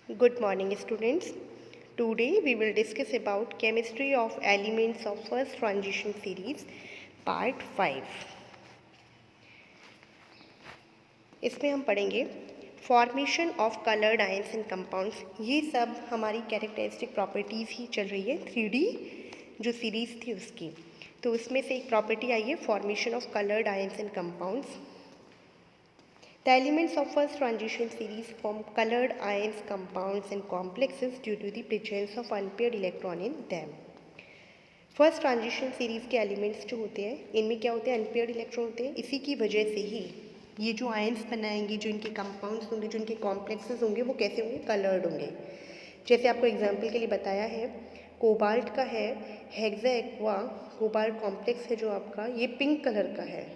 Good morning, students. Today we will discuss about chemistry of elements of first transition series, part 5. इसमें हम पढ़ेंगे formation of coloured ions and compounds. ये सब हमारी characteristic properties ही चल रही है 3D जो सीरीज़ थी उसकी। तो उसमें से एक प्रॉपर्टी आई है formation of coloured ions and compounds. The elements of first transition series form colored ions, compounds and complexes due to the presence of unpaired electron in them. First transition series के elements जो होते हैं इनमें क्या होते हैं, unpaired electron होते हैं। इसी की वजह से ही ये जो आयंस बनाएंगे, जो इनके कंपाउंड्स होंगे, जो इनके कॉम्प्लेक्सेस होंगे, वो कैसे होंगे, कलर्ड होंगे। जैसे आपको एग्जांपल के लिए बताया है, कोबाल्ट का है हेक्सा एक्वा कोबाल्ट कॉम्प्लेक्स है जो आपका, ये पिंक कलर का है।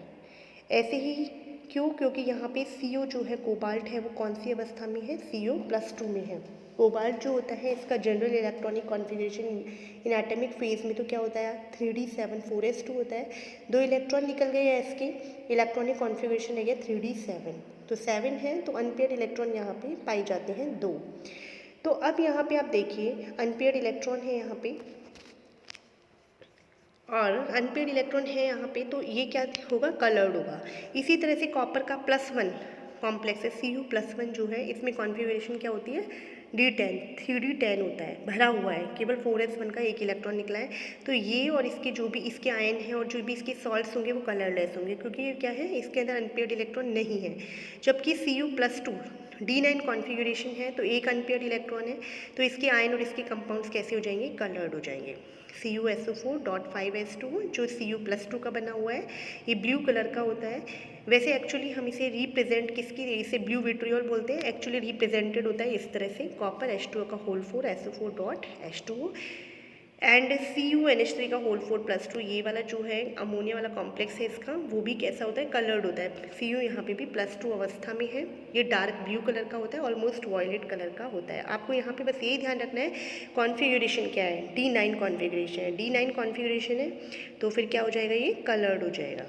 ऐसे ही क्यों, क्योंकि यहाँ पे CO जो है कोबाल्ट है वो कौन सी अवस्था में है, CO+2 में है। कोबाल्ट जो होता है इसका general electronic configuration in atomic phase में तो क्या होता है, 3d7 4s2 होता है। 2 इलेक्ट्रॉन निकल गए या इसके इलेक्ट्रॉनिक कॉन्फ़िगरेशन है 3d7, तो 7 है, तो अनपेयर्ड इलेक्ट्रॉन यहाँ पे पाए जाते हैं 2। तो अब यहाँ पे आप देखिए अनपेयर्ड इलेक्ट्रॉन है यहाँ पे और अनपेयर्ड इलेक्ट्रॉन है यहाँ पे, तो ये क्या होगा, कलर्ड होगा। इसी तरह से कॉपर का +1 कॉम्प्लेक्स है Cu+1 जो है, इसमें कॉन्फ़िगरेशन क्या होती है, D10 3d10 होता है, भरा हुआ है, केवल 4s1 का एक इलेक्ट्रॉन निकला है। तो ये और इसके जो भी इसके आयन हैं और जो भी इसके सॉल्ट्स होंगे वो कलरलेस होंगे, क्योंकि ये क्या है, इसके अंदर अनपेयर्ड इलेक्ट्रॉन नहीं है। जबकि Cu+2 D9 कॉन्फ़िगरेशन है, तो एक अनपेयर्ड इलेक्ट्रॉन है, तो इसके आयन और इसके कंपाउंड्स कैसे हो जाएंगे, कलर्ड हो जाएंगे। CuSO4.5s2 जो Cu+2 का बना हुआ है, ये ब्लू कलर का होता है। वैसे एक्चुअली हम इसे रिप्रेजेंट किसकी, इसे ब्लू विट्रियोल बोलते हैं। एक्चुअली रिप्रेजेंटेड होता है इस तरह से, कॉपर H2O का होल 4 SO4.H2O एंड CuNH3 का होल 4+2। ये वाला जो है अमोनिया वाला कॉम्प्लेक्स है इसका, वो भी कैसा होता है, कलर्ड होता है। Cu यहाँ पे भी +2 अवस्था में है, ये डार्क ब्लू कलर का होता है, ऑलमोस्ट वॉयलेट कलर का होता है। आपको यहाँ पे बस यही ध्यान रखना है कॉन्फ़िगरेशन क्या है, D9 कॉन्फ़िगरेशन है, D9 कॉन्फ़िगरेशन है, तो फिर क्या हो जाएगा, ये कलर्ड हो जाएगा।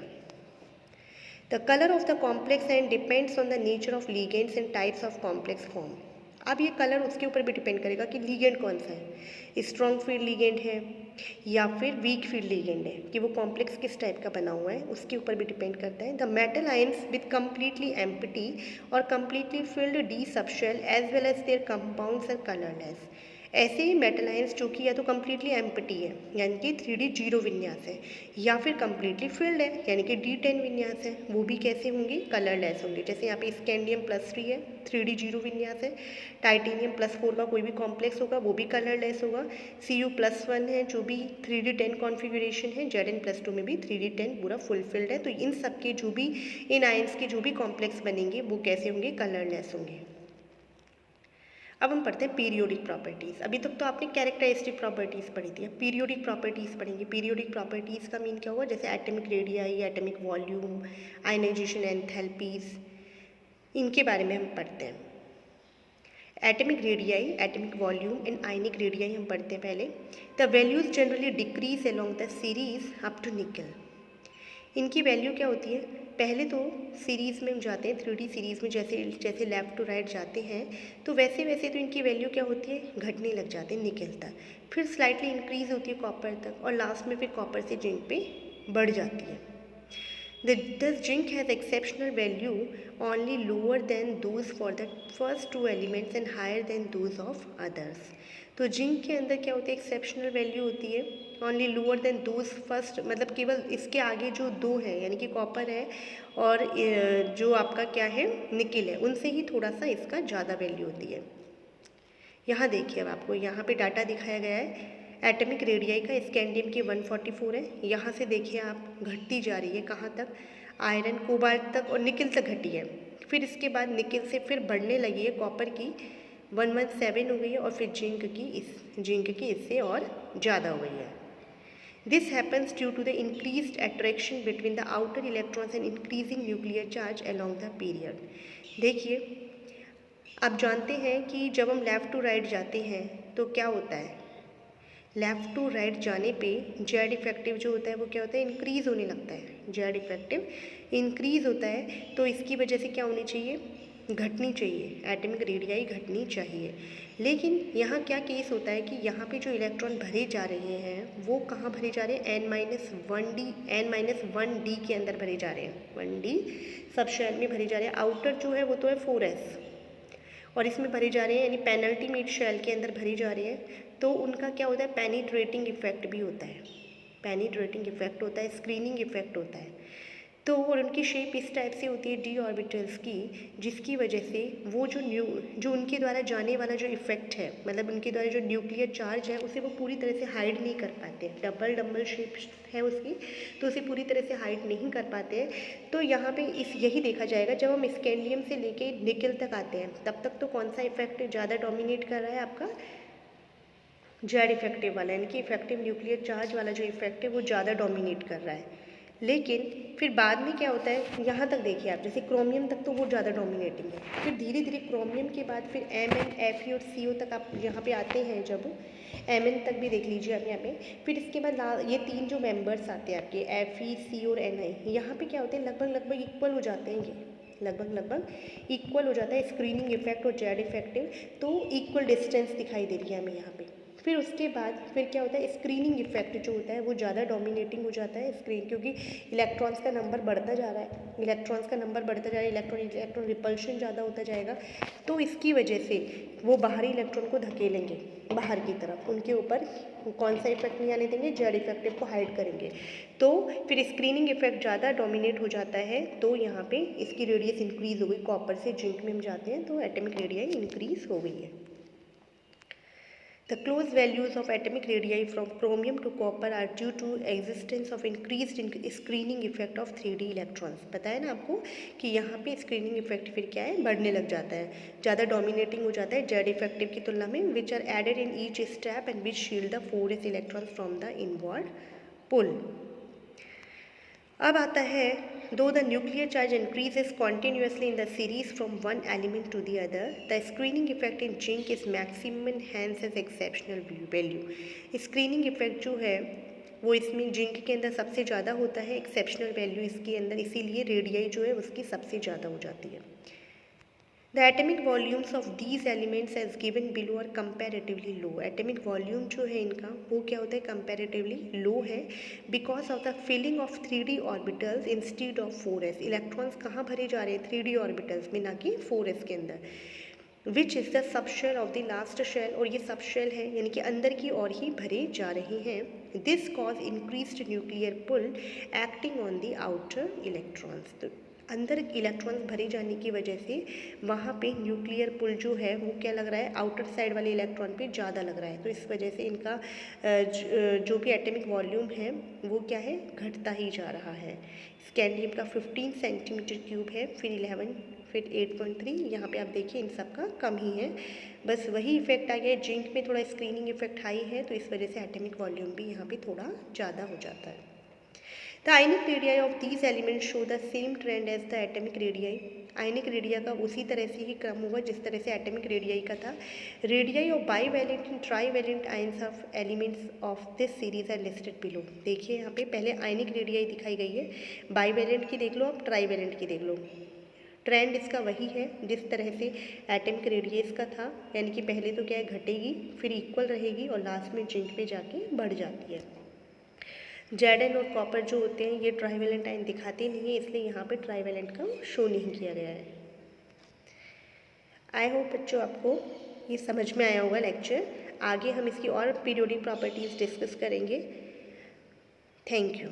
The colour of the complex and depends on the nature of ligands and types of complex form. अब ये कलर उसके ऊपर भी डिपेंड करेगा कि लिगेंड कौन सा है, स्ट्रॉन्ग फील्ड लिगेंड है या फिर वीक फील्ड लिगेंड है, कि वो कॉम्प्लेक्स किस टाइप का बना हुआ है, उसके ऊपर भी डिपेंड करता है। The metal ions with completely empty और completely filled d subshell as well as their compounds are colourless. ऐसे ही मेटल आयंस जो कि या तो कम्प्लीटली एम्प्टी है यानी कि 3d0 विन्यास है, या फिर कम्प्लीटली फिल्ड है यानी कि D10 विन्यास है, वो भी कैसे होंगे, कलरलेस होंगे। जैसे यहाँ पे स्कैंडियम+3 है, 3d0 विन्यास है। टाइटेनियम+4 का कोई भी कॉम्प्लेक्स होगा वो भी कलरलेस होगा। Cu+1 है जो भी 3d10 कॉन्फ़िगरेशन है, Zn+2 में भी 3d10 पूरा फुलफिल्ड है। तो इन सब के जो भी, इन आयंस के जो भी कॉम्प्लेक्स बनेंगे वो कैसे होंगे, कलरलेस होंगे। अब हम पढ़ते हैं पीरियोडिक प्रॉपर्टीज़। अभी तक तो आपने कैरेक्टरिस्टिक प्रॉपर्टीज़ पढ़ी थी, अब पीरियोडिक प्रॉपर्टीज़ पढ़ेंगे। पीरियोडिक प्रॉपर्टीज़ का मीन क्या होगा, जैसे atomic radii, atomic volume, ionisation enthalpies, इनके बारे में हम पढ़ते हैं। Atomic radii, atomic volume and ionic radii हम पढ़ते हैं पहले। The values generally decrease along the series up to nickel. इनकी वैल्यू क्या होती है, पहले तो सीरीज़ में हम जाते हैं 3D सीरीज़ में, जैसे जैसे लेफ़्ट टू राइट जाते हैं तो वैसे वैसे तो इनकी वैल्यू क्या होती है, घटने लग जाते हैं निकल तक, फिर स्लाइटली इंक्रीज़ होती है कॉपर तक, और लास्ट में फिर कॉपर से जिंक पे बढ़ जाती है। Thus zinc has exceptional value only lower than those for the first two elements and higher than those of others. तो जिंक के अंदर क्या होती है, एक्सेप्शनल वैल्यू होती है only lower than those first, मतलब केवल इसके आगे जो दो हैं यानी कि कॉपर है और जो आपका क्या है, निकिल है, उनसे ही थोड़ा सा इसका ज़्यादा वैल्यू होती है। यहाँ देखिए, अब आपको यहाँ पे डाटा दिखाया गया है। एटॉमिक रेडियाई का स्कैंडियम की 144 है, यहाँ से देखिए आप घटती जा रही है कहाँ तक, आयरन कोबाल्ट तक और निकिल तक घटी है। फिर इसके बाद निकिल से फिर बढ़ने लगी है कॉपर की 117 हो गई है, और फिर जिंक की इससे और ज़्यादा हो गई है। This happens due to the increased attraction between the outer electrons and increasing nuclear charge along the period. देखिए, आप जानते हैं कि जब हम लेफ़्ट टू राइट जाते हैं तो क्या होता है, लेफ़्ट टू राइट जाने पे जेड इफेक्टिव जो होता है वो क्या होता है, इंक्रीज़ होने लगता है। जेड इफेक्टिव इंक्रीज़ होता है, तो इसकी वजह से क्या होनी चाहिए, घटनी चाहिए, एटॉमिक रेडियाई घटनी चाहिए। लेकिन यहाँ क्या केस होता है कि यहाँ पे जो इलेक्ट्रॉन भरे जा रहे हैं वो कहाँ भरे जा रहे हैं, n-1d के अंदर भरे जा रहे हैं, 1d सब शेल में भरे जा रहे हैं। आउटर जो है वो तो है 4s और इसमें भरे जा रहे हैं, यानी पेनल्टीमेट शेल के अंदर भरे जा रहे हैं। तो उनका क्या होता है, पेनिट्रेटिंग इफेक्ट भी होता है, पेनिट्रेटिंग इफेक्ट होता है, स्क्रीनिंग इफेक्ट होता है। तो और उनकी शेप इस टाइप से होती है डी ऑर्बिटल्स की, जिसकी वजह से वो जो उनके द्वारा जाने वाला जो इफेक्ट है, मतलब उनके द्वारा जो न्यूक्लियर चार्ज है उसे वो पूरी तरह से हाइड नहीं कर पाते। डबल शेप है उसकी, तो उसे पूरी तरह से हाइड नहीं कर पाते हैं। तो यहाँ पे यही देखा जाएगा जब हम स्कैंडियम से लेके निकल तक आते हैं, तब तक तो कौन सा इफेक्ट ज़्यादा डोमिनेट कर रहा है, आपका जेड इफेक्टिव वाला, यानी कि इफेक्टिव न्यूक्लियर चार्ज वाला जो इफेक्ट है वो ज़्यादा डोमिनेट कर रहा है। लेकिन फिर बाद में क्या होता है, यहाँ तक देखिए आप, जैसे क्रोमियम तक तो वो ज़्यादा डोमिनेटिंग है, फिर धीरे धीरे क्रोमियम के बाद फिर Mn, Fe और CO तक आप यहाँ पे आते हैं, जब Mn तक भी देख लीजिए आप यहाँ पे। फिर इसके बाद ये तीन जो मेंबर्स आते हैं आपके Fe, C और Ni, यहाँ पे क्या होते हैं, लगभग इक्वल हो जाते हैं, ये लगभग इक्वल हो जाता है, स्क्रीनिंग इफेक्ट और जेड इफेक्टिव, तो इक्वल डिस्टेंस दिखाई दे रही है हमें यहाँ पे। फिर उसके बाद फिर क्या होता है, स्क्रीनिंग इफेक्ट जो होता है वो ज़्यादा डोमिनेटिंग हो जाता है स्क्रीन, क्योंकि इलेक्ट्रॉन्स का नंबर बढ़ता जा रहा है, इलेक्ट्रॉन रिपल्शन ज़्यादा होता जाएगा। तो इसकी वजह से वो बाहरी इलेक्ट्रॉन को धकेलेंगे बाहर की तरफ, उनके ऊपर कौन सा इफेक्ट नहीं आने देंगे, जेड इफेक्टिव को हाइड करेंगे। तो फिर स्क्रीनिंग इफेक्ट ज़्यादा डोमिनेट हो जाता है, तो यहाँ पे इसकी रेडियस इंक्रीज़ हो गई, कॉपर से जिंक में हम जाते हैं तो एटॉमिक रेडियाई इंक्रीज़ हो गई है। The close values of atomic radii from chromium to copper are due to existence of increased screening effect of 3d electrons। बताया ना आपको कि यहाँ पे स्क्रीनिंग इफेक्ट फिर क्या है, बढ़ने लग जाता है, ज़्यादा डोमिनेटिंग हो जाता है जेड इफेक्टिव की तुलना में, which are added in each step and which shield the 4s electrons from the inward pull. अब आता है, though the nuclear charge increases continuously in the series from one element to the other, the screening effect in zinc is maximum and hence has exceptional value। Screening effect जो है वो इसमें zinc के अंदर सबसे ज़्यादा होता है, एक्सेप्शनल वैल्यू इसके अंदर, इसीलिए रेडियाई जो है उसकी सबसे ज़्यादा हो जाती है। The atomic volumes of these elements as given below are comparatively low। Atomic volume जो है इनका वो क्या होता है, comparatively low है, because of the filling of 3d orbitals instead of 4s। Electrons कहाँ भरे जा रहे हैं, 3d orbitals में, ना कि 4s के अंदर, which is the sub shell of the last shell, और ये सब शेल है यानी कि अंदर की ओर ही भरे जा रहे हैं। This cause increased nuclear pull acting on the outer electrons. तो अंदर इलेक्ट्रॉन्स भरे जाने की वजह से वहाँ पे न्यूक्लियर पुल जो है वो क्या लग रहा है, आउटर साइड वाले इलेक्ट्रॉन पे ज़्यादा लग रहा है। तो इस वजह से इनका जो भी एटॉमिक वॉल्यूम है वो क्या है, घटता ही जा रहा है। स्कैंडियम का 15 सेंटीमीटर क्यूब है, फिर 11, फिर 8.3, यहाँ पे आप देखिए इन सब का कम ही है, बस वही इफेक्ट आ गया। जिंक में थोड़ा स्क्रीनिंग इफेक्ट हाई है, तो इस वजह से एटॉमिक वॉल्यूम भी यहाँ पे थोड़ा ज़्यादा हो जाता है। The ionic radii of these elements show the same trend as the atomic radii। आयनिक रेडिया का उसी तरह से ही क्रम होगा जिस तरह से एटॉमिक रेडियाई का था। Radii of bivalent and trivalent ions of elements of this series are listed below. देखिए यहाँ पे पहले आयनिक रेडियाई दिखाई गई है, बाईवैलेंट की देख लो, अब ट्राईवैलेंट की देख लो। ट्रेंड इसका वही है जिस तरह से एटॉमिक रेडियस का था, यानी कि पहले तो क्या है, घटेगी, फिर इक्वल रहेगी और लास्ट में जिंक पे जाके बढ़ जाती है। जेडन और कॉपर जो होते हैं ये ट्राईवैलेंट आयन दिखाते नहीं है, इसलिए यहाँ पे ट्राईवैलेंट का शो नहीं किया गया है। आई होप बच्चों आपको ये समझ में आया होगा लेक्चर। आगे हम इसकी और पीरियोडिक प्रॉपर्टीज़ डिस्कस करेंगे। Thank you.